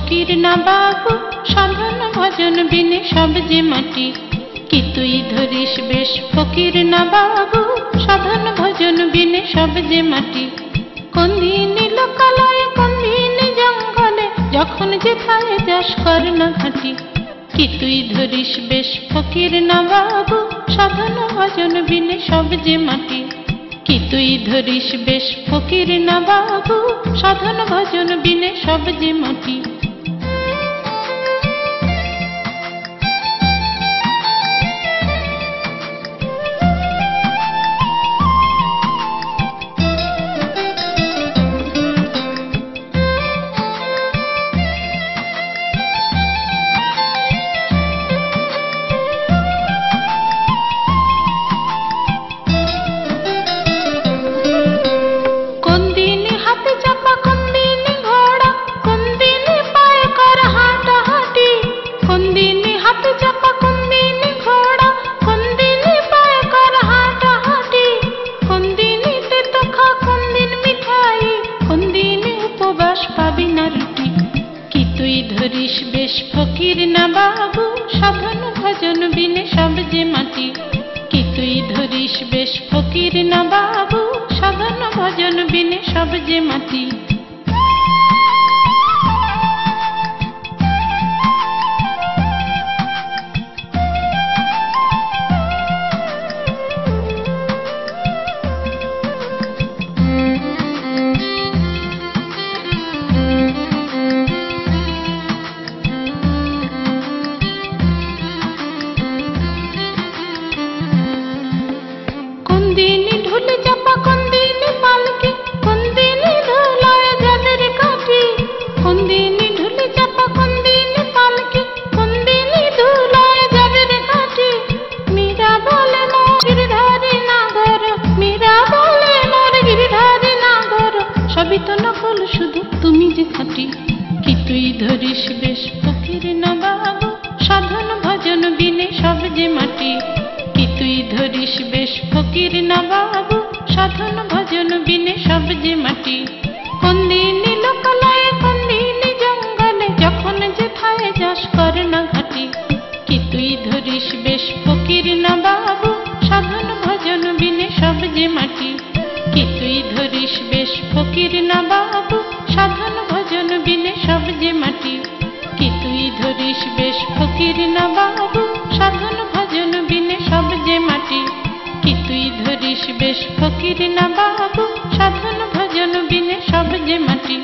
ফকির না বাবু, সাধন ভজন বিনে সব যে মাটি। কি তুই ধরিস বেশ ফকির না বাবু, সাধন ভজন বিনে সব যে মাটি। কোন দিন লোকালয়ে কোন দিন জঙ্গলে, যখন যেথায় যাস কর না ঘাটি। কি তুই ধরিস বেশ ফকির না বাবু, সাধন ভজন বিনে সব যে মাটি। কি তুই ধরিস বেশ ফকির না বাবু, সাধন ভজন বিনে সব যে মাটি। ধরিস বেশ ফকির না বাবু, সাধন ভজন বিনে সব যে মাটি। কি তুই ধরিস বেশ ফকির না বাবু, সাধন ভজন বিনে সব যে মাটি। সবই তো নকল শুধু তুমি যে খাটি। কি তুই ধরিস বেশ ফকির না বাবু, সাধন ভজন বিনে সব যে মাটি। কি তুই ধরিস বেশ ফকির না বাবু, সাধন ভজন বিনে সব যে মাটি। কোন দিন লোকালয়ে কোন দিন জঙ্গলে, যখন যেথায় যাস কর না ঘাটি। কি তুই ধরিস বেশ ফকির না বাবু, সাধন ভজন বিনে সব যে মাটি। কি তুই ধরিস বেশ ফকির না বাবু, সাধন ভজন বিনে সব যে মাটি। কি তুই ধরিস বেশ ফকির না বাবু, সাধন ভজন বিনে সব যে মাটি। কি তুই ধরিস বেশ ফকির না বাবু, সাধন ভজন বিনে সব যে মাটি।